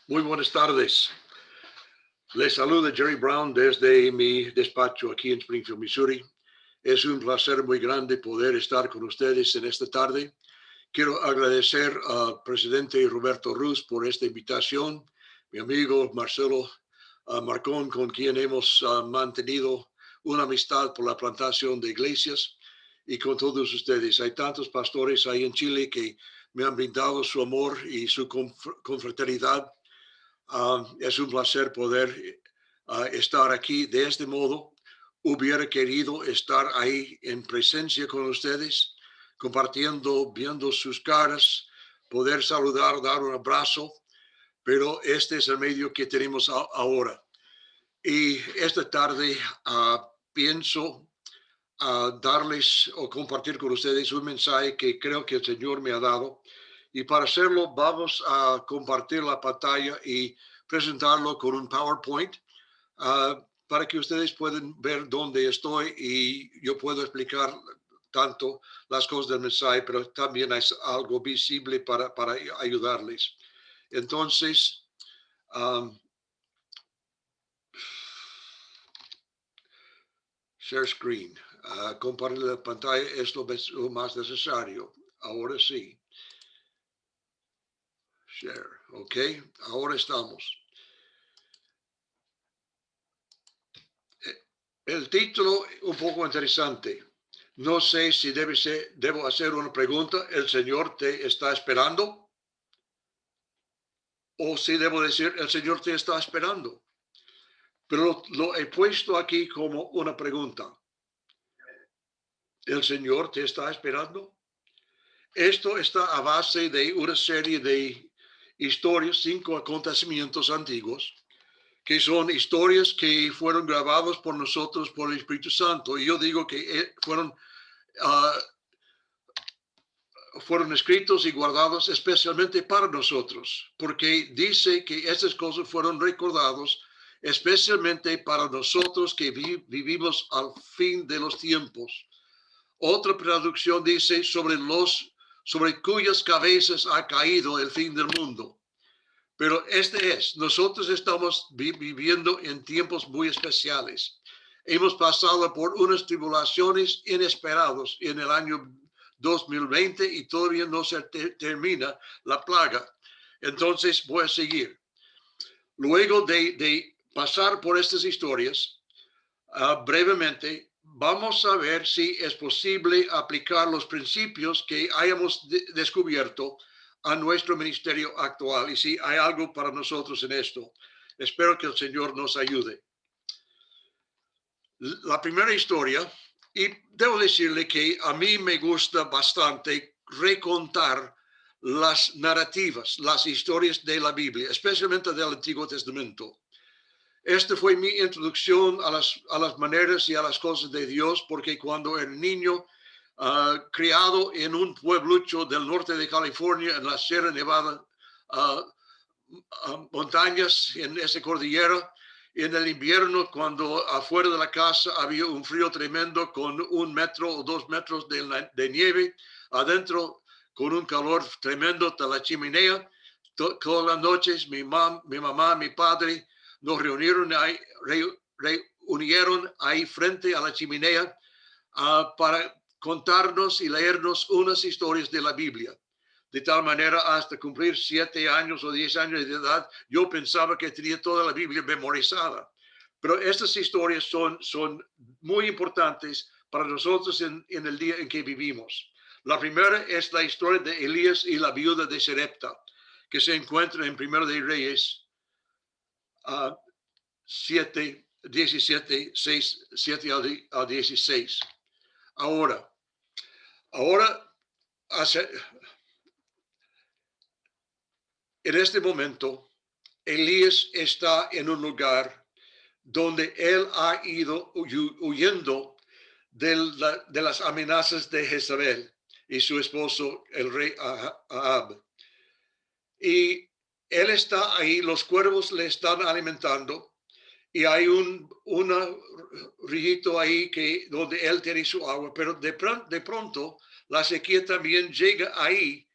Muy buenas tardes. Les saluda Jerry Brown desde mi despacho aquí en Springfield, Missouri. Es un placer muy grande poder estar con ustedes en esta tarde. Quiero agradecer al presidente Roberto Ruz por esta invitación, mi amigo Marcelo Marcón, con quien hemos mantenido una amistad por la plantación de iglesias, y con todos ustedes. Hay tantos pastores ahí en Chile que me han brindado su amor y su confraternidad. Es un placer poder estar aquí de este modo. Hubiera querido estar ahí en presencia con ustedes, compartiendo, viendo sus caras, poder saludar, dar un abrazo, pero este es el medio que tenemos ahora. Y esta tarde pienso darles o compartir con ustedes un mensaje que creo que el Señor me ha dado. Y para hacerlo vamos a compartir la pantalla y presentarlo con un PowerPoint para que ustedes puedan ver dónde estoy y yo puedo explicar tanto las cosas del mensaje, pero también es algo visible para ayudarles. Entonces, share screen. Compartir la pantalla es lo más necesario. Ahora sí. Share. Ok. Ahora estamos. El título un poco interesante. No sé si debo hacer una pregunta. ¿El Señor te está esperando? O si debo decir, el Señor te está esperando. Pero lo he puesto aquí como una pregunta. ¿El Señor te está esperando? Esto está a base de una serie de historias, 5 acontecimientos antiguos, que son historias que fueron grabados por nosotros por el Espíritu Santo. Y yo digo que fueron escritos y guardados especialmente para nosotros, porque dice que estas cosas fueron recordados especialmente para nosotros que vivimos al fin de los tiempos. Otra traducción dice sobre cuyas cabezas ha caído el fin del mundo. Pero nosotros estamos viviendo en tiempos muy especiales. Hemos pasado por unas tribulaciones inesperadas en el año 2020 y todavía no se termina la plaga. Entonces voy a seguir. Luego de pasar por estas historias, brevemente, vamos a ver si es posible aplicar los principios que hayamos descubierto a nuestro ministerio actual y si hay algo para nosotros en esto. Espero que el Señor nos ayude. La primera historia, y debo decirle que a mí me gusta bastante recontar las narrativas, las historias de la Biblia, especialmente del Antiguo Testamento. Esta fue mi introducción a las maneras y a las cosas de Dios, porque cuando era niño, criado en un pueblucho del norte de California, en la Sierra Nevada, montañas en esa cordillera, en el invierno, cuando afuera de la casa había un frío tremendo con 1 metro o 2 metros de nieve, adentro con un calor tremendo de la chimenea, todas las noches mi mamá, mi padre, nos reunieron ahí frente a la chimenea para contarnos y leernos unas historias de la Biblia. De tal manera, hasta cumplir 7 años o 10 años de edad, yo pensaba que tenía toda la Biblia memorizada. Pero estas historias son muy importantes para nosotros en el día en que vivimos. La primera es la historia de Elías y la viuda de Sarepta, que se encuentra en 1 de Reyes 7, 17, 6, 7 a 16. Ahora, en este momento, Elías está en un lugar donde él ha ido huyendo de las amenazas de Jezabel y su esposo, el rey Ahab. Y él está ahí, los cuervos le están alimentando y hay un rillito ahí donde él tiene su agua, pero de pronto la sequía también llega ahí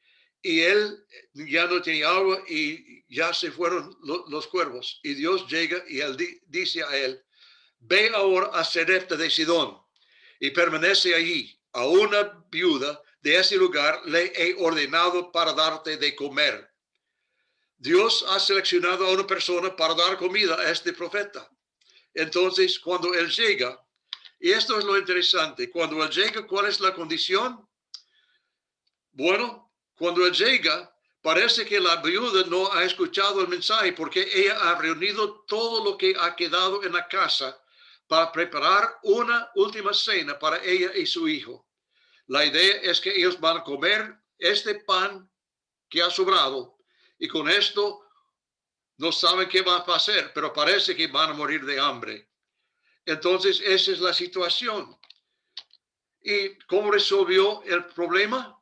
y él ya no tenía agua y ya se fueron los cuervos. Y Dios llega y él dice a él, ve ahora a Sarepta de Sidón y permanece allí. A una viuda de ese lugar le he ordenado para darte de comer. Dios ha seleccionado a una persona para dar comida a este profeta. Entonces, cuando él llega, y esto es lo interesante, cuando él llega, ¿cuál es la condición? Bueno, cuando él llega, parece que la viuda no ha escuchado el mensaje porque ella ha reunido todo lo que ha quedado en la casa para preparar una última cena para ella y su hijo. La idea es que ellos van a comer este pan que ha sobrado y con esto no saben qué va a hacer, pero parece que van a morir de hambre. Entonces, esa es la situación. ¿Y cómo resolvió el problema?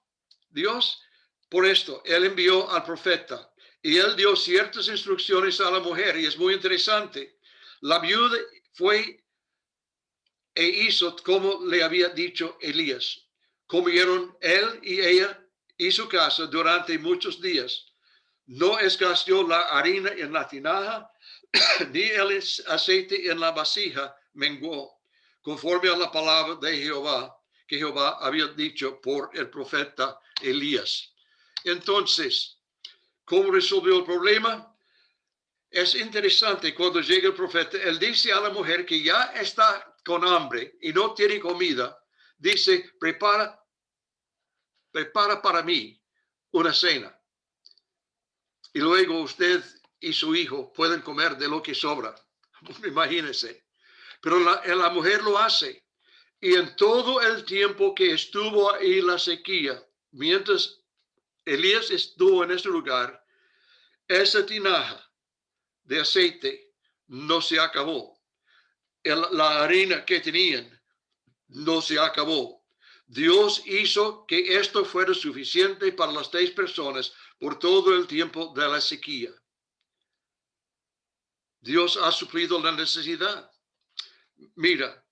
Dios, por esto, él envió al profeta y él dio ciertas instrucciones a la mujer y es muy interesante. La viuda fue e hizo como le había dicho Elías. Comieron él y ella y su casa durante muchos días. No escaseó la harina en la tinaja, ni el aceite en la vasija menguó, conforme a la palabra de Jehová, que Jehová había dicho por el profeta Elías. Entonces, ¿cómo resolvió el problema? Es interesante cuando llega el profeta, él dice a la mujer que ya está con hambre y no tiene comida, dice, prepara para mí una cena. Y luego usted y su hijo pueden comer de lo que sobra. Imagínense. Pero la mujer lo hace. Y en todo el tiempo que estuvo ahí la sequía, mientras Elías estuvo en ese lugar, esa tinaja de aceite no se acabó. La harina que tenían no se acabó. Dios hizo que esto fuera suficiente para las 3 personas por todo el tiempo de la sequía. Dios ha suplido la necesidad. Mira,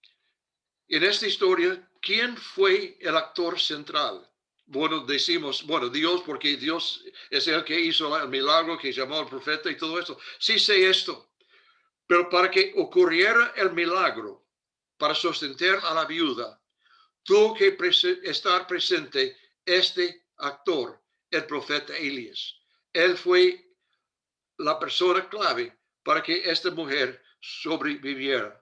en esta historia, ¿quién fue el actor central? Bueno, decimos, bueno, Dios, porque Dios es el que hizo el milagro, que llamó al profeta y todo esto. Sí sé esto, pero para que ocurriera el milagro, para sustentar a la viuda, tuvo que estar presente este actor, el profeta Elías. Él fue la persona clave para que esta mujer sobreviviera.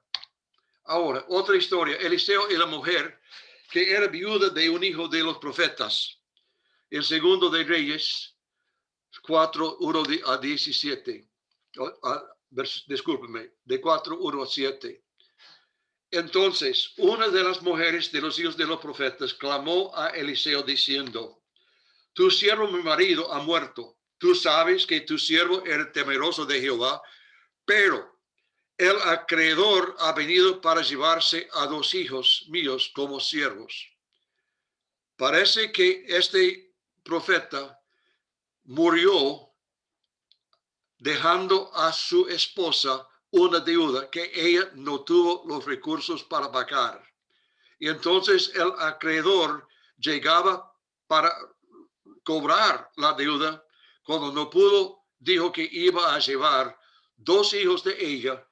Ahora, otra historia, Eliseo y la mujer que era viuda de un hijo de los profetas. El segundo de Reyes 4, 1 a 17. Discúlpeme, de 4, 1 a 7. Entonces, una de las mujeres de los hijos de los profetas clamó a Eliseo diciendo, tu siervo mi marido ha muerto. Tú sabes que tu siervo era temeroso de Jehová, pero el acreedor ha venido para llevarse a 2 hijos míos como siervos. Parece que este profeta murió dejando a su esposa una deuda que ella no tuvo los recursos para pagar. Y entonces el acreedor llegaba para cobrar la deuda. Cuando no pudo, dijo que iba a llevar 2 hijos de ella.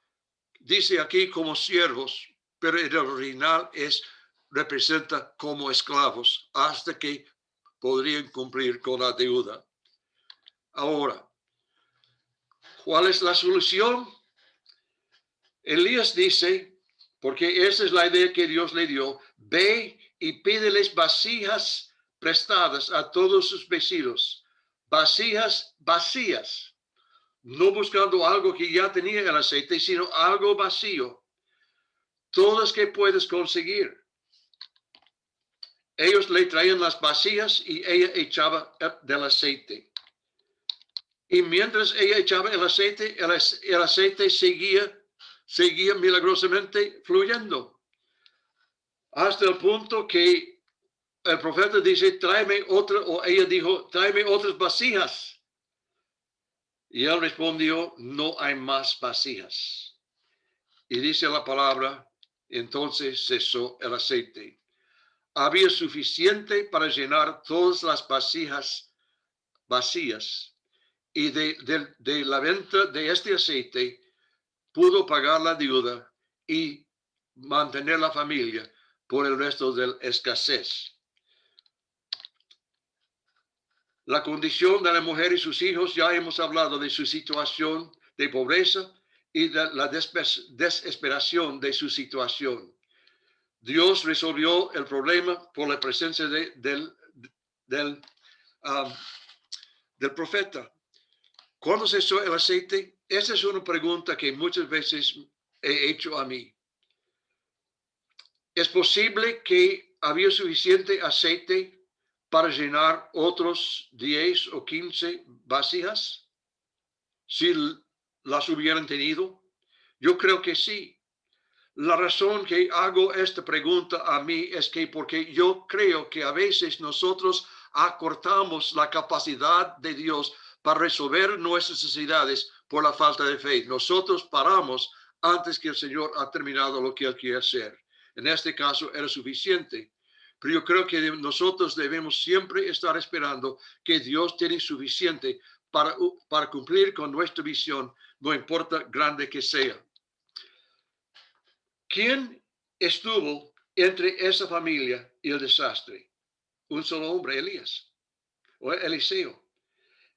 Dice aquí como siervos, pero el original representa como esclavos hasta que podrían cumplir con la deuda. Ahora, ¿cuál es la solución? Elías dice, porque esa es la idea que Dios le dio, ve y pídeles vasijas prestadas a todos sus vecinos, vasijas vacías, no buscando algo que ya tenía el aceite, sino algo vacío. Todas que puedes conseguir. Ellos le traían las vasijas y ella echaba del aceite. Y mientras ella echaba el aceite, el aceite seguía milagrosamente fluyendo. Hasta el punto que el profeta dice, tráeme otra, o ella dijo, tráeme otras vasijas. Y él respondió, no hay más vasijas. Y dice la palabra, entonces cesó el aceite. Había suficiente para llenar todas las vasijas vacías y de la venta de este aceite pudo pagar la deuda y mantener la familia por el resto de la escasez. La condición de la mujer y sus hijos, ya hemos hablado de su situación de pobreza y de la desesperación de su situación. Dios resolvió el problema por la presencia del profeta. ¿Cuándo cesó el aceite? Esa es una pregunta que muchas veces he hecho a mí. ¿Es posible que había suficiente aceite para llenar otros 10 o 15 vasijas si las hubieran tenido? Yo creo que sí. La razón que hago esta pregunta a mí es que porque yo creo que a veces nosotros acortamos la capacidad de Dios para resolver nuestras necesidades por la falta de fe. Nosotros paramos antes que el Señor ha terminado lo que Él quiere hacer. En este caso era suficiente. Pero yo creo que nosotros debemos siempre estar esperando que Dios tiene suficiente para cumplir con nuestra visión, no importa grande que sea. ¿Quién estuvo entre esa familia y el desastre? Un solo hombre, Elías o Eliseo.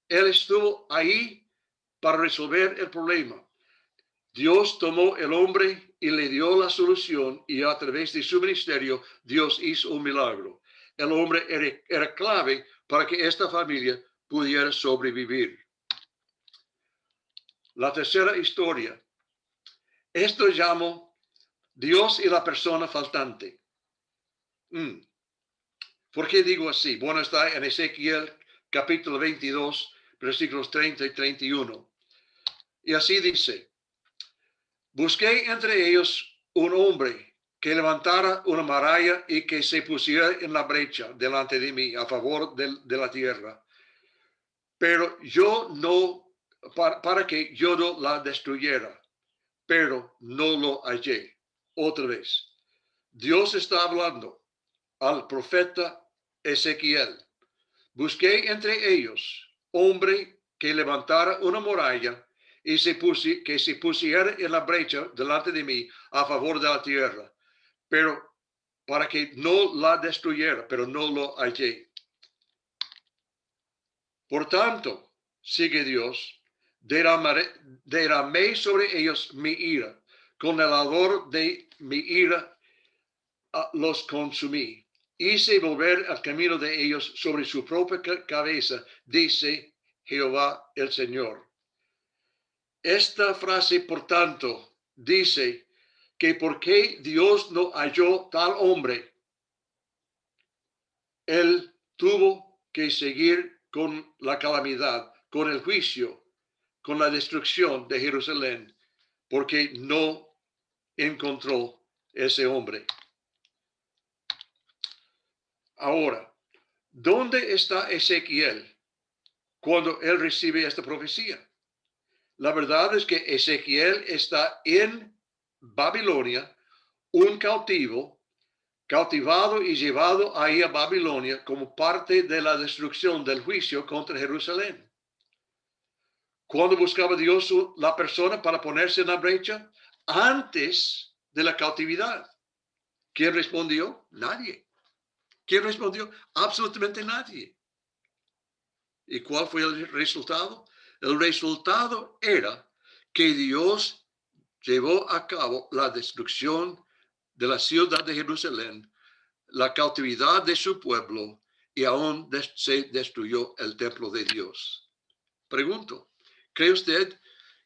Él estuvo ahí para resolver el problema. Dios tomó el hombre y le dio la solución y a través de su ministerio Dios hizo un milagro. El hombre era clave para que esta familia pudiera sobrevivir. La tercera historia. Esto llamo Dios y la persona faltante. ¿Por qué digo así? Bueno, está en Ezequiel capítulo 22, versículos 30 y 31. Y así dice: busqué entre ellos un hombre que levantara una muralla y que se pusiera en la brecha delante de mí a favor de la tierra. Pero yo no, para que yo no la destruyera, pero no lo hallé. Otra vez, Dios está hablando al profeta Ezequiel. Busqué entre ellos hombre que levantara una muralla y que se pusiera en la brecha delante de mí a favor de la tierra, pero para que no la destruyera, pero no lo hallé. Por tanto, sigue Dios, derramé sobre ellos mi ira, con el ardor de mi ira los consumí. Hice volver al camino de ellos sobre su propia cabeza, dice Jehová el Señor. Esta frase, por tanto, dice que porque Dios no halló tal hombre, él tuvo que seguir con la calamidad, con el juicio, con la destrucción de Jerusalén, porque no encontró ese hombre. Ahora, ¿dónde está Ezequiel cuando él recibe esta profecía? La verdad es que Ezequiel está en Babilonia, un cautivado y llevado ahí a Babilonia como parte de la destrucción del juicio contra Jerusalén. ¿Cuándo buscaba Dios la persona para ponerse en la brecha? Antes de la cautividad. ¿Quién respondió? Nadie. ¿Quién respondió? Absolutamente nadie. ¿Y cuál fue el resultado? El resultado era que Dios llevó a cabo la destrucción de la ciudad de Jerusalén, la cautividad de su pueblo, y aún se destruyó el templo de Dios. Pregunto, ¿cree usted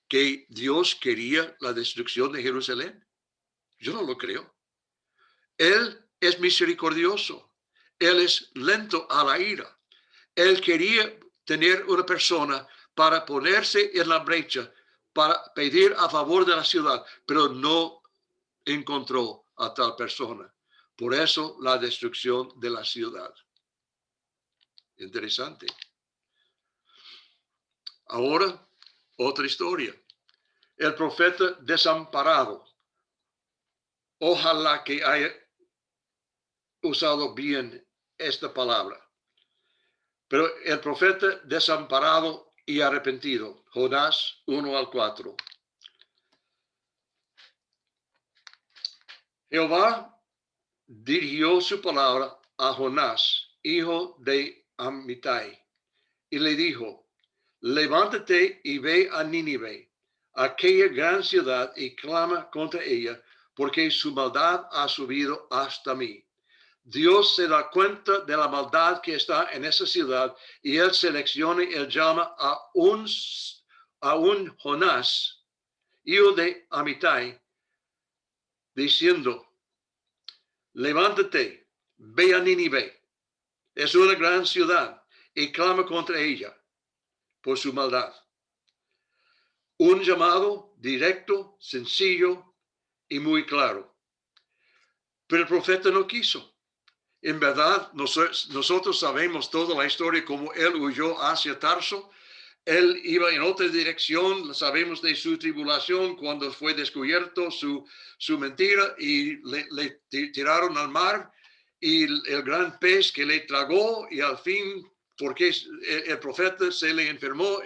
que Dios quería la destrucción de Jerusalén? Yo no lo creo. Él es misericordioso. Él es lento a la ira. Él quería tener una persona para ponerse en la brecha, para pedir a favor de la ciudad, pero no encontró a tal persona. Por eso la destrucción de la ciudad. Interesante. Ahora, otra historia. El profeta desamparado. Ojalá que haya usado bien esta palabra. Pero el profeta desamparado y arrepentido. Jonás 1-4. Jehová dirigió su palabra a Jonás, hijo de Amitai, y le dijo: levántate y ve a Nínive, aquella gran ciudad, y clama contra ella, porque su maldad ha subido hasta mí. Dios se da cuenta de la maldad que está en esa ciudad, y él selecciona y él llama a un Jonás, hijo de Amitai, diciendo: levántate, ve a Nínive, es una gran ciudad, y clama contra ella por su maldad. Un llamado directo, sencillo y muy claro. Pero el profeta no quiso. En verdad, nosotros sabemos toda la historia, como él huyó hacia Tarso. Él iba en otra dirección, sabemos de su tribulación cuando fue descubierto su mentira, y le tiraron al mar, y el gran pez que le tragó, y al fin, porque el profeta se le enfermó,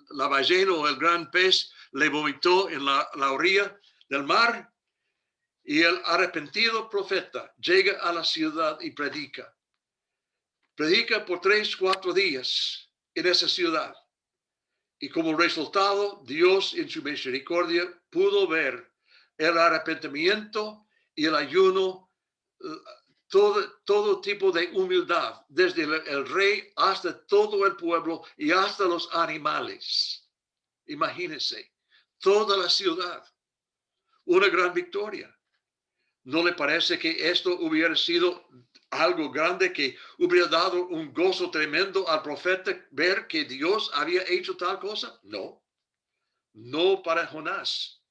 la ballena o el gran pez le vomitó en la orilla del mar. Y el arrepentido profeta llega a la ciudad y predica. Predica por 3-4 días en esa ciudad. Y como resultado, Dios en su misericordia pudo ver el arrepentimiento y el ayuno, todo tipo de humildad, desde el rey hasta todo el pueblo y hasta los animales. Imagínense, toda la ciudad, una gran victoria. ¿No le parece que esto hubiera sido algo grande, que hubiera dado un gozo tremendo al profeta ver que Dios había hecho tal cosa? No, no para Jonás,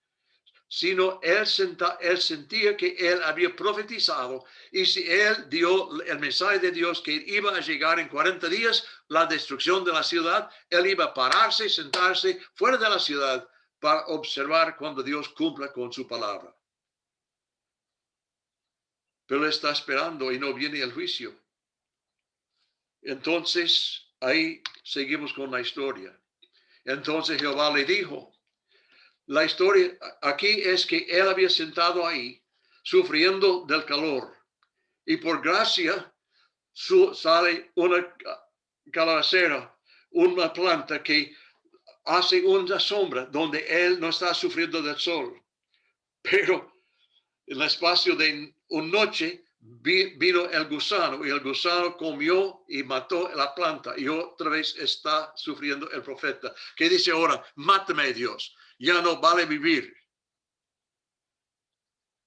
sino él sentía que él había profetizado, y si él dio el mensaje de Dios que iba a llegar en 40 días la destrucción de la ciudad, él iba a pararse, sentarse fuera de la ciudad para observar cuando Dios cumpla con su palabra. Pero él está esperando y no viene el juicio. Entonces, ahí seguimos con la historia. Entonces Jehová le dijo, la historia aquí es que él había sentado ahí, sufriendo del calor, y por gracia sale una calabacera, una planta que hace una sombra donde él no está sufriendo del sol. Pero en el espacio de una noche vino el gusano, y el gusano comió y mató la planta, y otra vez está sufriendo el profeta, que dice ahora: mátame, Dios, ya no vale vivir.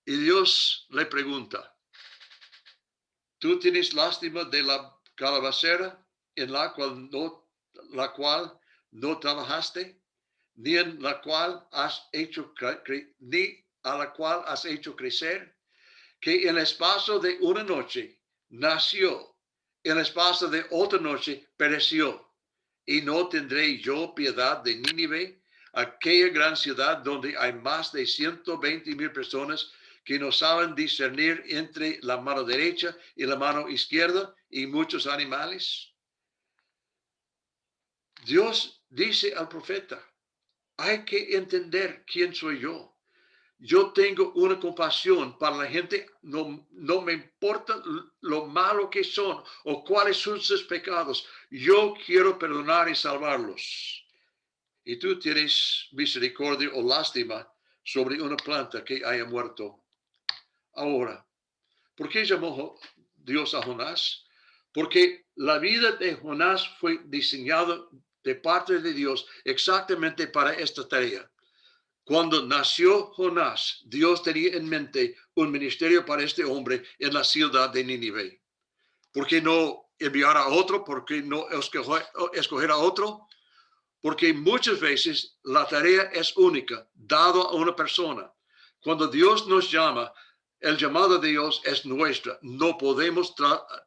Y Dios le pregunta: ¿tú tienes lástima de la calabacera en la cual no trabajaste, ni en la cual has hecho ni a la cual has hecho crecer? Que en el espacio de una noche nació, en el espacio de otra noche pereció. Y no tendré yo piedad de Nínive, aquella gran ciudad donde hay más de 120,000 personas que no saben discernir entre la mano derecha y la mano izquierda, y muchos animales. Dios dice al profeta: hay que entender quién soy yo. Yo tengo una compasión para la gente, no me importa lo malo que son o cuáles son sus pecados. Yo quiero perdonar y salvarlos. Y tú tienes misericordia o lástima sobre una planta que haya muerto. Ahora, ¿por qué llamó Dios a Jonás? Porque la vida de Jonás fue diseñada de parte de Dios exactamente para esta tarea. Cuando nació Jonás, Dios tenía en mente un ministerio para este hombre en la ciudad de Nínive. ¿Por qué no enviar a otro? ¿Por qué no escoger a otro? Porque muchas veces la tarea es única, dado a una persona. Cuando Dios nos llama, el llamado de Dios es nuestra. No podemos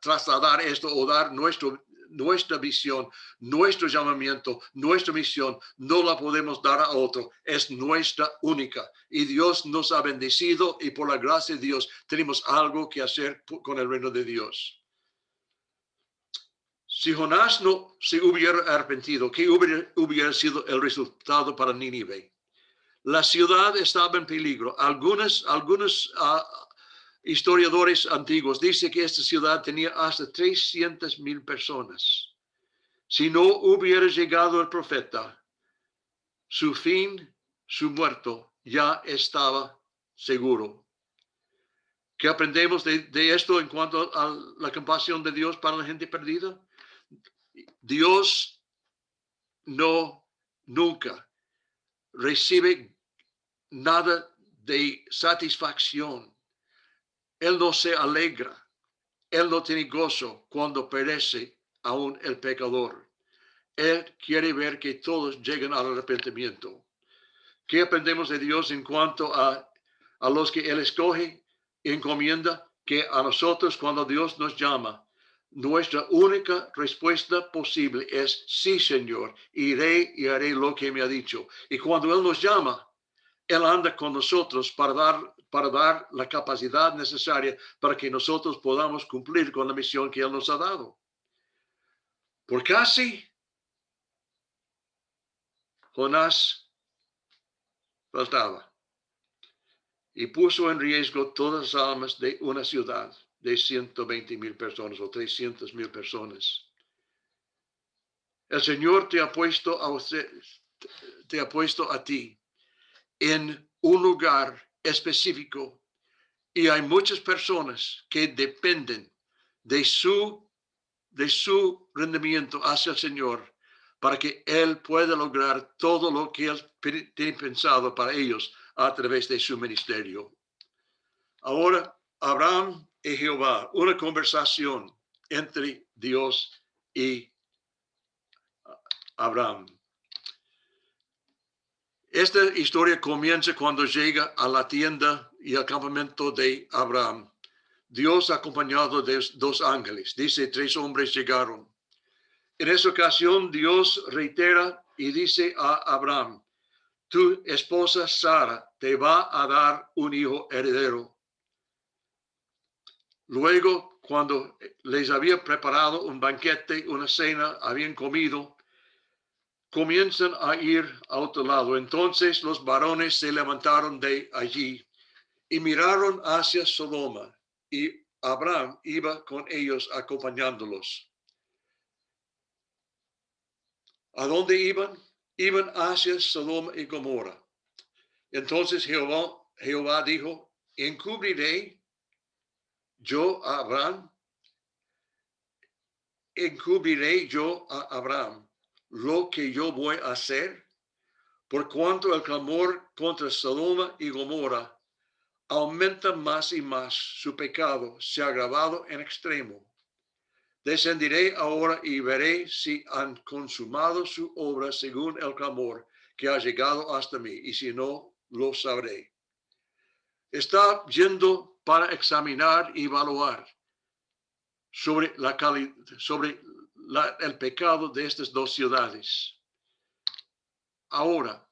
trasladar esto o dar nuestra visión, nuestro llamamiento, nuestra misión, no la podemos dar a otro. Es nuestra única. Y Dios nos ha bendecido, y por la gracia de Dios tenemos algo que hacer con el reino de Dios. Si Jonás no se hubiera arrepentido, ¿qué hubiera sido el resultado para Nínive? La ciudad estaba en peligro. Algunos historiadores antiguos dicen que esta ciudad tenía hasta 300,000 personas. Si no hubiera llegado el profeta, su fin, su muerto, ya estaba seguro. ¿Qué aprendemos de esto en cuanto a la compasión de Dios para la gente perdida? Dios nunca recibe nada de satisfacción. Él no se alegra. Él no tiene gozo cuando perece aún el pecador. Él quiere ver que todos lleguen al arrepentimiento. ¿Qué aprendemos de Dios en cuanto a los que Él escoge y encomienda? Que a nosotros, cuando Dios nos llama, nuestra única respuesta posible es: sí, Señor, iré y haré lo que me ha dicho. Y cuando Él nos llama, Él anda con nosotros para dar la capacidad necesaria para que nosotros podamos cumplir con la misión que Él nos ha dado. Por casi, Jonás faltaba y puso en riesgo todas las almas de una ciudad de 120,000 personas o 300,000 personas. El Señor te ha puesto a ti en un lugar específico, y hay muchas personas que dependen de su rendimiento hacia el Señor para que Él pueda lograr todo lo que Él tiene pensado para ellos a través de su ministerio. Ahora, Abraham y Jehová, una conversación entre Dios y Abraham. Esta historia comienza cuando llega a la tienda y al campamento de Abraham. Dios acompañado de 2 ángeles. Dice, 3 hombres llegaron. En esa ocasión, Dios reitera y dice a Abraham: tu esposa Sara te va a dar un hijo heredero. Luego, cuando les había preparado un banquete, una cena, habían comido, comienzan a ir a otro lado. Entonces los varones se levantaron de allí y miraron hacia Sodoma, y Abraham iba con ellos acompañándolos. ¿A dónde iban? Iban hacia Sodoma y Gomorra. Entonces Jehová dijo: ¿encubriré yo a Abraham? ¿Encubriré yo a Abraham lo que yo voy a hacer? Por cuanto el clamor contra Sodoma y Gomorra aumenta más y más, su pecado se ha agravado en extremo. Descendiré ahora y veré si han consumado su obra según el clamor que ha llegado hasta mí, y si no, lo sabré. Está yendo para examinar y evaluar sobre el pecado de estas 2 ciudades. Ahora,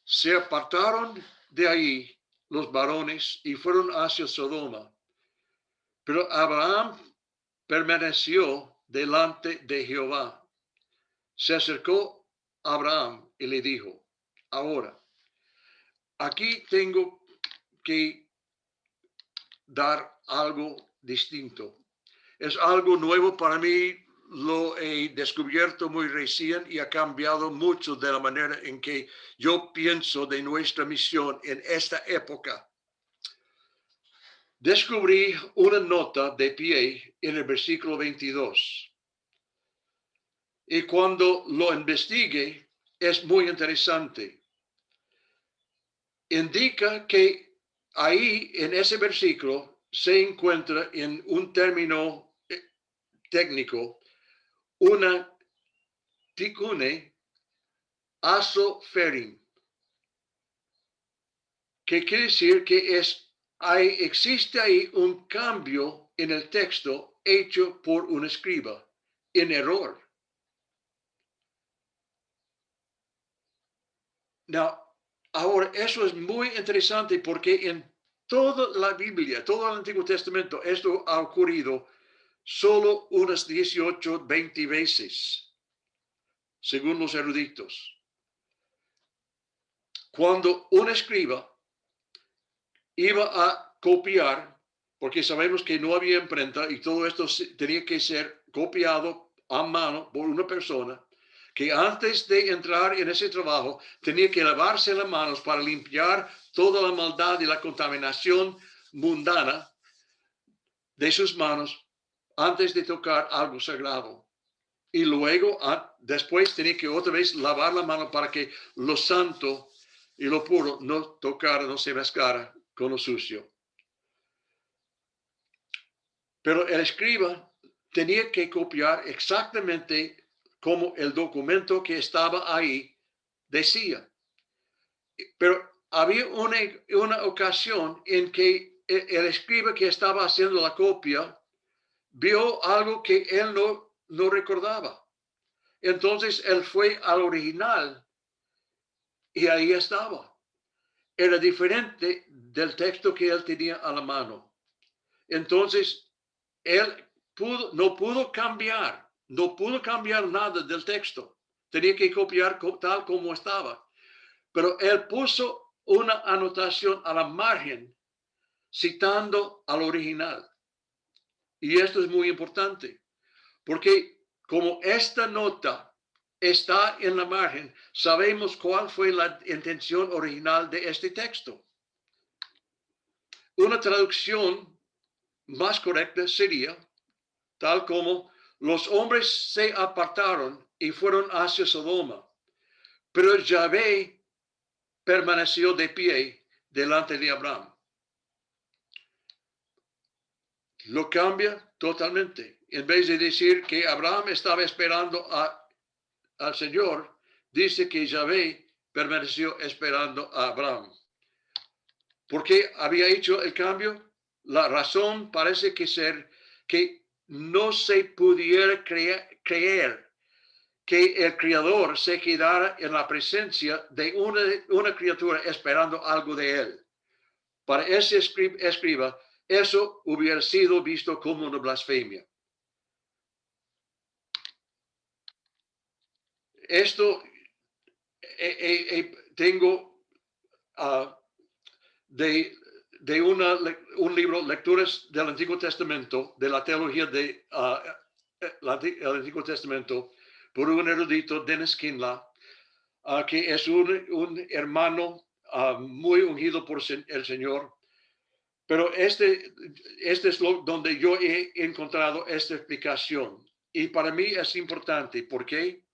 se apartaron de ahí los varones y fueron hacia Sodoma. Pero Abraham permaneció delante de Jehová. Se acercó a Abraham y le dijo: ahora, aquí tengo que dar algo distinto. Es algo nuevo para mí, lo he descubierto muy recién y ha cambiado mucho de la manera en que yo pienso de nuestra misión en esta época. Descubrí una nota de pie en el versículo 22. Y cuando lo investigué, es muy interesante. Indica que ahí en ese versículo se encuentra en un término técnico una tikune asoferim, que quiere decir que existe ahí un cambio en el texto hecho por un escriba en error. Now, ahora, eso es muy interesante porque en toda la Biblia, todo el Antiguo Testamento, esto ha ocurrido solo unas 18, 20 veces, según los eruditos. Cuando un escriba iba a copiar, porque sabemos que no había imprenta y todo esto tenía que ser copiado a mano por una persona, que antes de entrar en ese trabajo tenía que lavarse las manos para limpiar toda la maldad y la contaminación mundana de sus manos antes de tocar algo sagrado. Y luego, después tenía que otra vez lavar la mano para que lo santo y lo puro no tocara, no se mezclara con lo sucio. Pero el escriba tenía que copiar exactamente como el documento que estaba ahí decía. Pero había una ocasión en que el escriba que estaba haciendo la copia vio algo que él no recordaba. Entonces él fue al original y ahí estaba. Era diferente del texto que él tenía a la mano. Entonces él no pudo cambiar nada del texto. Tenía que copiar tal como estaba. Pero él puso una anotación a la margen citando al original. Y esto es muy importante, porque como esta nota está en la margen, sabemos cuál fue la intención original de este texto. Una traducción más correcta sería tal como los hombres se apartaron y fueron hacia Sodoma, pero Yahvé permaneció de pie delante de Abraham. Lo cambia totalmente. En vez de decir que Abraham estaba esperando al Señor, dice que Yahvé permaneció esperando a Abraham. ¿Por qué había hecho el cambio? La razón parece que ser que no se pudiera creer que el Creador se quedara en la presencia de una criatura esperando algo de él. Para ese escriba, eso hubiera sido visto como una blasfemia. Esto tengo de un libro, Lecturas del Antiguo Testamento, de la teología del Antiguo Testamento, por un erudito, Dennis Kinla, que es un hermano muy ungido por el Señor. Pero este es donde yo he encontrado esta explicación. Y para mí es importante. ¿Por qué?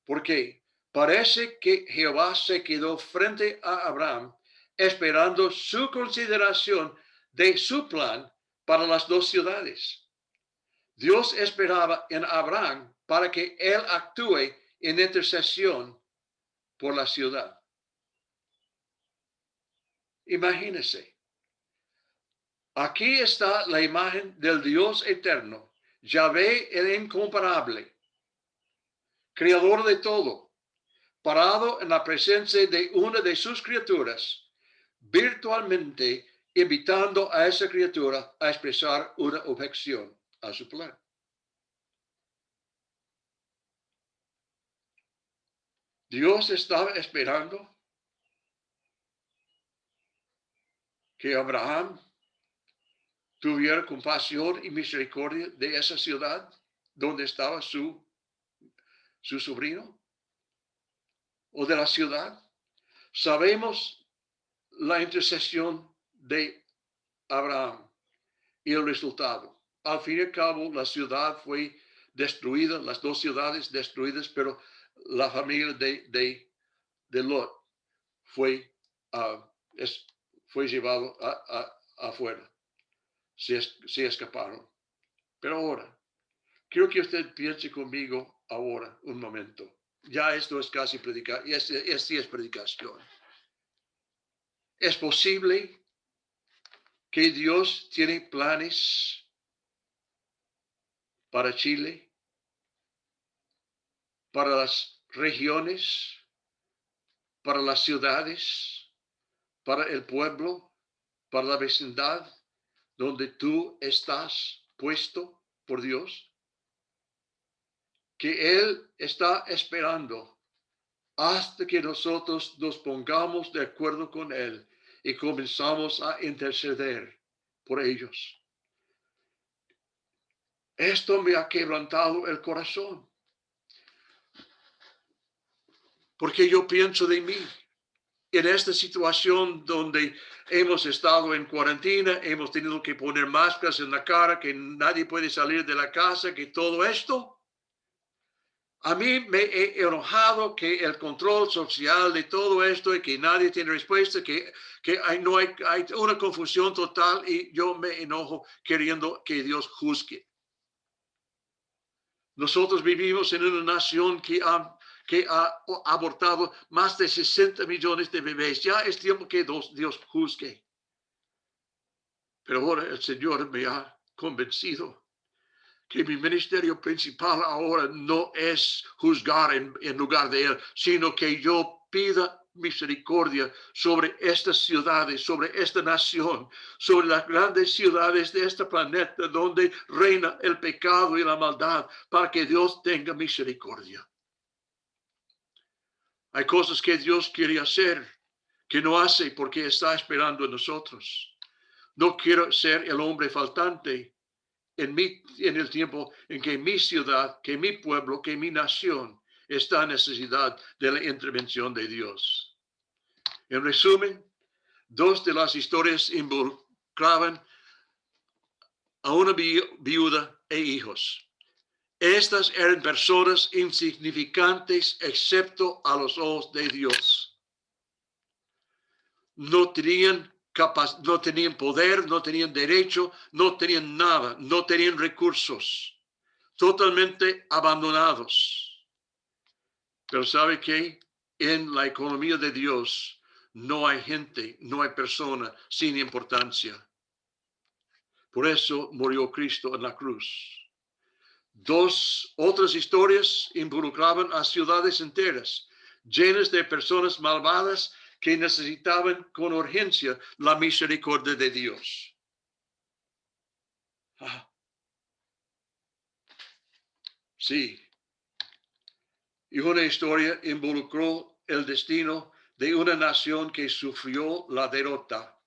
Porque parece que Jehová se quedó frente a Abraham esperando su consideración de su plan para las dos ciudades. Dios esperaba en Abraham para que él actúe en intercesión por la ciudad. Imagínense. Aquí está la imagen del Dios eterno, Yahvé el incomparable, creador de todo, parado en la presencia de una de sus criaturas, virtualmente invitando a esa criatura a expresar una objeción a su plan. Dios estaba esperando que Abraham tuviera compasión y misericordia de esa ciudad donde estaba su sobrino, o de la ciudad. Sabemos la intercesión de Abraham y el resultado. Al fin y al cabo, la ciudad fue destruida, las dos ciudades destruidas, pero la familia de Lot fue llevado afuera. Se escaparon. Pero ahora, quiero que usted piense conmigo ahora un momento. Ya esto es casi predicación, y sí es predicación. ¿Es posible que Dios tiene planes para Chile, para las regiones, para las ciudades, para el pueblo, para la vecindad donde tú estás puesto? por Dios? Que Él está esperando hasta que nosotros nos pongamos de acuerdo con Él y comenzamos a interceder por ellos. Esto me ha quebrantado el corazón. Porque yo pienso de mí. En esta situación donde hemos estado en cuarentena, hemos tenido que poner máscaras en la cara, que nadie puede salir de la casa, que todo esto. A mí me he enojado que el control social de todo esto y que nadie tiene respuesta, que hay una confusión total y yo me enojo queriendo que Dios juzgue. Nosotros vivimos en una nación que ha abortado más de 60 millones de bebés. Ya es tiempo que Dios juzgue. Pero ahora el Señor me ha convencido que mi ministerio principal ahora no es juzgar en lugar de Él, sino que yo pida misericordia sobre estas ciudades, sobre esta nación, sobre las grandes ciudades de este planeta donde reina el pecado y la maldad, para que Dios tenga misericordia. Hay cosas que Dios quiere hacer, que no hace porque está esperando en nosotros. No quiero ser el hombre faltante en el tiempo en que mi ciudad, que mi pueblo, que mi nación está en necesidad de la intervención de Dios. En resumen, dos de las historias involucraban a una viuda e hijos. Estas eran personas insignificantes excepto a los ojos de Dios. No tenían poder, no tenían derecho, no tenían nada, no tenían recursos, totalmente abandonados. Pero ¿sabe qué? En la economía de Dios no hay gente, no hay persona sin importancia. Por eso murió Cristo en la cruz. Dos otras historias involucraban a ciudades enteras, llenas de personas malvadas que necesitaban con urgencia la misericordia de Dios. Sí. Y una historia involucró el destino de una nación que sufrió la derrota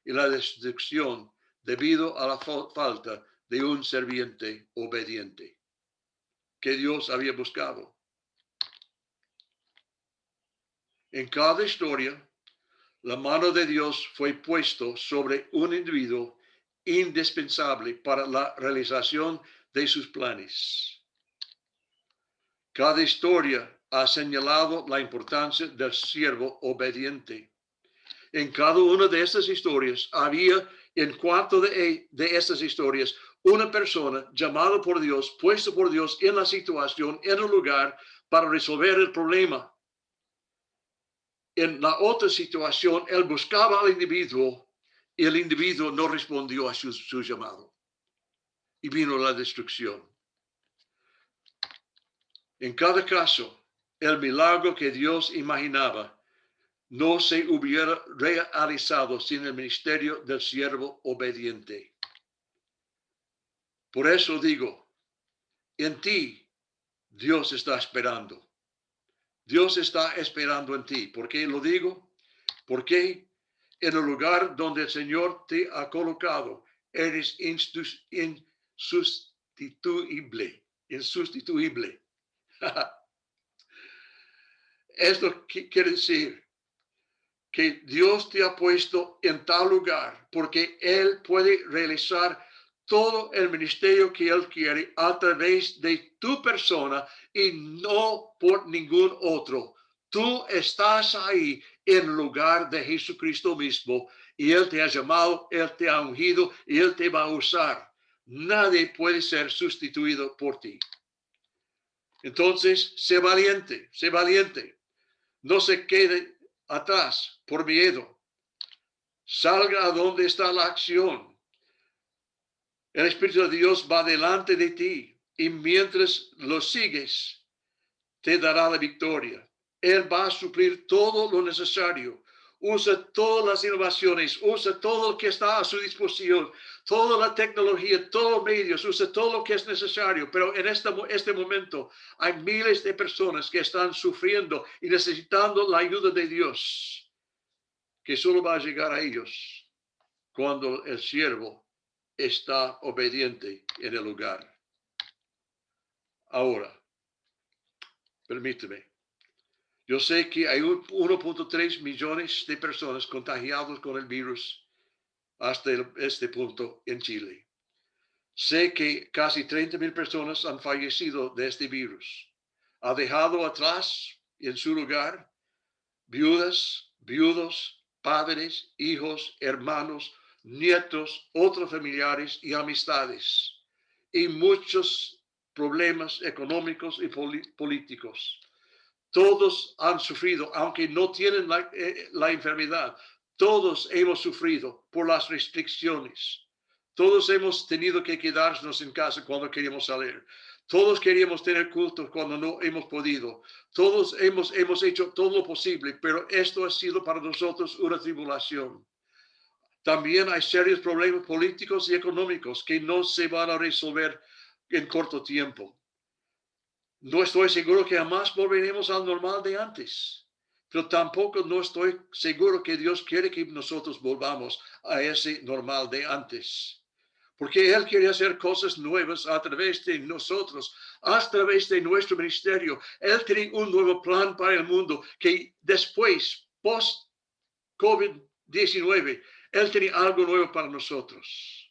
y la destrucción debido a la falta de un serviente obediente que Dios había buscado. En cada historia, la mano de Dios fue puesto sobre un individuo indispensable para la realización de sus planes. Cada historia ha señalado la importancia del siervo obediente. En cada una de estas historias había, en cuanto de estas historias, una persona llamada por Dios, puesto por Dios en la situación, en el lugar, para resolver el problema. En la otra situación, él buscaba al individuo y el individuo no respondió a su llamado. Y vino la destrucción. En cada caso, el milagro que Dios imaginaba no se hubiera realizado sin el ministerio del siervo obediente. Por eso digo, en ti Dios está esperando. Dios está esperando en ti. ¿Por qué lo digo? Porque en el lugar donde el Señor te ha colocado, eres insustituible. Insustituible. Esto quiere decir que Dios te ha puesto en tal lugar porque Él puede realizar todo el ministerio que Él quiere a través de tu persona y no por ningún otro. Tú estás ahí en lugar de Jesucristo mismo y Él te ha llamado, Él te ha ungido y Él te va a usar. Nadie puede ser sustituido por ti. Entonces, sé valiente, sé valiente. No se quede atrás por miedo. Salga a donde está la acción. El Espíritu de Dios va delante de ti y mientras lo sigues, te dará la victoria. Él va a suplir todo lo necesario. usa todas las innovaciones, usa todo lo que está a su disposición, toda la tecnología, todos los medios, usa todo lo que es necesario. Pero en este momento hay miles de personas que están sufriendo y necesitando la ayuda de Dios, que solo va a llegar a ellos cuando el siervo está obediente en el lugar. Ahora, permíteme. Yo sé que hay 1.3 millones de personas contagiadas con el virus hasta este punto en Chile. Sé que casi 30,000 personas han fallecido de este virus. Ha dejado atrás en su lugar viudas, viudos, padres, hijos, hermanos, nietos, otros familiares y amistades, y muchos problemas económicos y políticos. Todos han sufrido, aunque no tienen la enfermedad. Todos hemos sufrido por las restricciones. Todos hemos tenido que quedarnos en casa cuando queríamos salir. Todos queríamos tener cultos cuando no hemos podido. Todos hemos hecho todo lo posible, pero esto ha sido para nosotros una tribulación. También hay serios problemas políticos y económicos que no se van a resolver en corto tiempo. No estoy seguro que jamás volveremos al normal de antes, pero tampoco no estoy seguro que Dios quiere que nosotros volvamos a ese normal de antes. Porque Él quiere hacer cosas nuevas a través de nosotros, a través de nuestro ministerio. Él tiene un nuevo plan para el mundo que después, post-COVID-19, Él tiene algo nuevo para nosotros.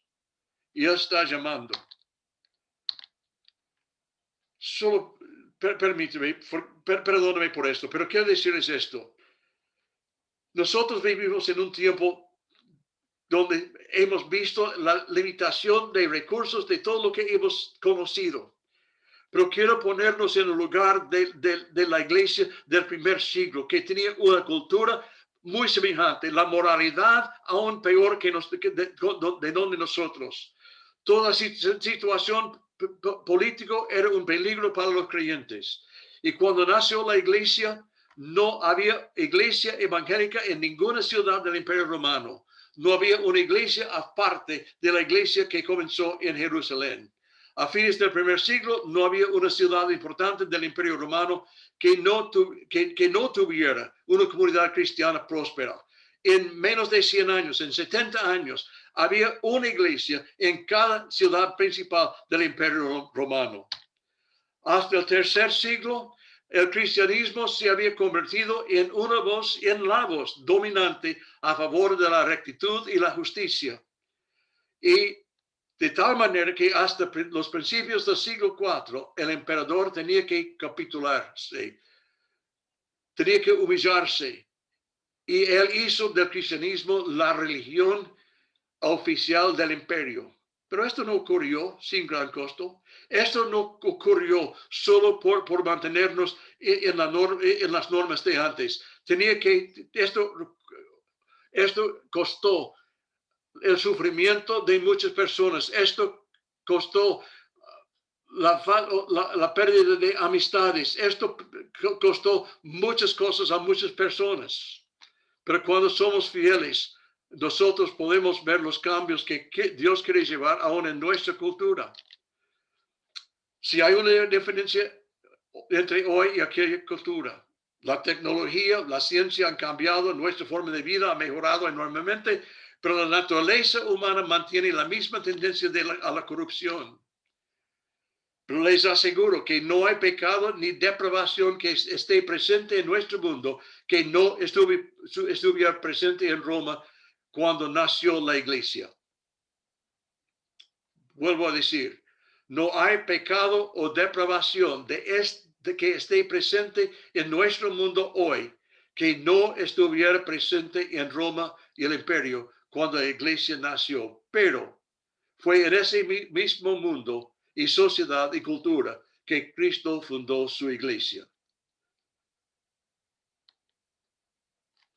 Y Él está llamando. Solo permíteme, perdóname por esto, pero quiero decirles esto. Nosotros vivimos en un tiempo donde hemos visto la limitación de recursos de todo lo que hemos conocido. Pero quiero ponernos en el lugar de la iglesia del primer siglo, que tenía una cultura muy semejante, la moralidad aún peor que de donde nosotros. Toda situación político era un peligro para los creyentes. Y cuando nació la iglesia, no había iglesia evangélica en ninguna ciudad del Imperio Romano. No había una iglesia aparte de la iglesia que comenzó en Jerusalén. A fines del primer siglo no había una ciudad importante del Imperio Romano que no tuviera una comunidad cristiana próspera. En menos de 100 años, en 70 años, había una iglesia en cada ciudad principal del Imperio Romano. Hasta el tercer siglo, el cristianismo se había convertido en una voz, en la voz dominante a favor de la rectitud y la justicia. Y de tal manera que hasta los principios del siglo IV, el emperador tenía que capitularse, tenía que humillarse. Y él hizo del cristianismo la religión oficial del imperio. Pero esto no ocurrió sin gran costo. Esto no ocurrió solo por mantenernos en las normas de antes. Esto costó el sufrimiento de muchas personas. Esto costó la pérdida de amistades. Esto costó muchas cosas a muchas personas. Pero cuando somos fieles, nosotros podemos ver los cambios que Dios quiere llevar aún en nuestra cultura. Si hay una diferencia entre hoy y aquella cultura, la tecnología, la ciencia han cambiado, nuestra forma de vida ha mejorado enormemente, pero la naturaleza humana mantiene la misma tendencia a la corrupción. Pero les aseguro que no hay pecado ni depravación que esté presente en nuestro mundo que no estuviera presente en Roma cuando nació la iglesia. Vuelvo a decir, no hay pecado o depravación de que esté presente en nuestro mundo hoy que no estuviera presente en Roma y el imperio cuando la iglesia nació. Pero fue en ese mismo mundo y sociedad y cultura que Cristo fundó su iglesia.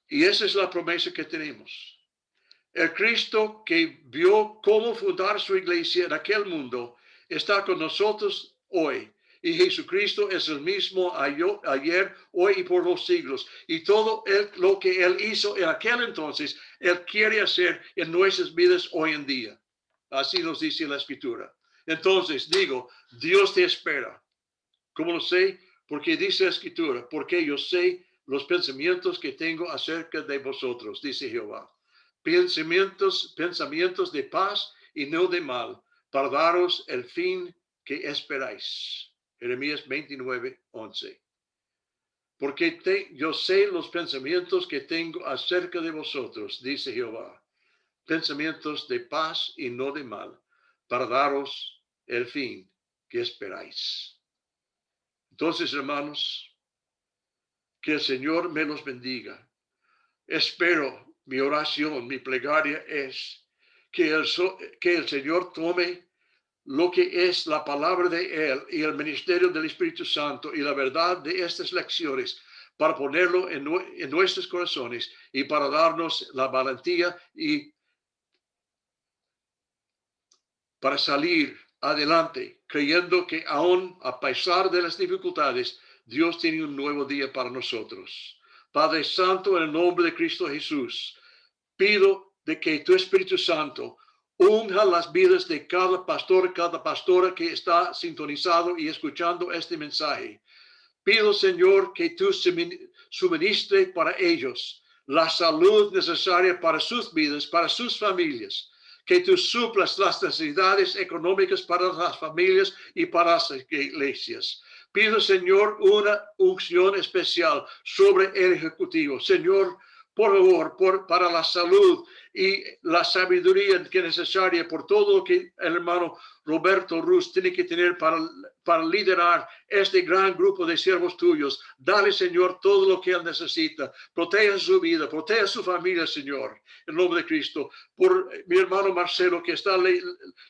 Y esa es la promesa que tenemos. El Cristo que vio cómo fundar su iglesia en aquel mundo está con nosotros hoy Y Jesucristo es el mismo ayer, hoy y por los siglos. Y todo lo que Él hizo en aquel entonces, Él quiere hacer en nuestras vidas hoy en día. Así nos dice la Escritura. Entonces digo, Dios te espera. ¿Cómo lo sé? Porque dice la Escritura, porque yo sé los pensamientos que tengo acerca de vosotros, dice Jehová. Pensamientos de paz y no de mal, para daros el fin que esperáis. Jeremías 29:11. Porque yo sé los pensamientos que tengo acerca de vosotros, dice Jehová. Pensamientos de paz y no de mal, para daros el fin que esperáis. Entonces, hermanos, que el Señor me los bendiga. Espero, mi oración, mi plegaria es que el Señor tome lo que es la palabra de Él y el ministerio del Espíritu Santo y la verdad de estas lecciones para ponerlo en nuestros corazones y para darnos la valentía y para salir adelante, creyendo que aún a pesar de las dificultades, Dios tiene un nuevo día para nosotros. Padre Santo, en el nombre de Cristo Jesús, pido de que tu Espíritu Santo unja las vidas de cada pastor, cada pastora que está sintonizado y escuchando este mensaje. Pido, Señor, que tú suministres para ellos la salud necesaria para sus vidas, para sus familias. Que tú suplas las necesidades económicas para las familias y para las iglesias. Pido, Señor, una unción especial sobre el Ejecutivo. Señor, por favor, para la salud y la sabiduría que es necesaria por todo lo que el hermano Roberto Ruz tiene que tener para liderar este gran grupo de siervos tuyos. Dale, Señor, todo lo que él necesita. Proteja su vida, proteja su familia, Señor, en nombre de Cristo. Por mi hermano Marcelo, que está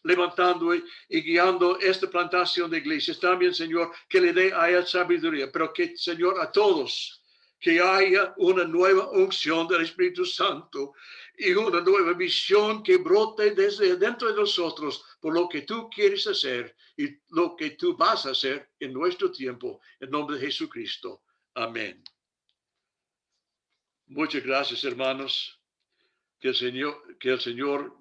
levantando y guiando esta plantación de iglesias. También, Señor, que le dé a él sabiduría, pero que, Señor, a todos, que haya una nueva unción del Espíritu Santo y una nueva visión que brote desde dentro de nosotros por lo que tú quieres hacer y lo que tú vas a hacer en nuestro tiempo, en nombre de Jesucristo. Amén. Muchas gracias, hermanos. Que el Señor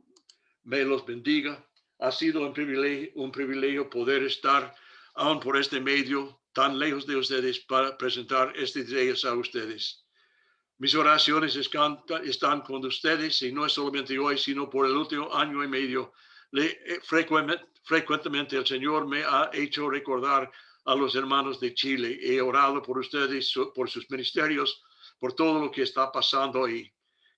me los bendiga. Ha sido un privilegio poder estar aún por este medio tan lejos de ustedes para presentar estas ideas a ustedes. Mis oraciones están con ustedes y no es solamente hoy, sino por el último año y medio. Frecuentemente el Señor me ha hecho recordar a los hermanos de Chile. He orado por ustedes, por sus ministerios, por todo lo que está pasando ahí.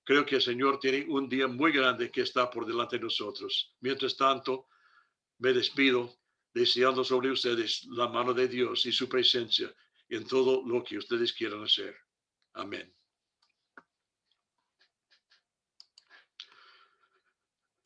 Creo que el Señor tiene un día muy grande que está por delante de nosotros. Mientras tanto, me despido deseando sobre ustedes la mano de Dios y su presencia en todo lo que ustedes quieran hacer. Amén.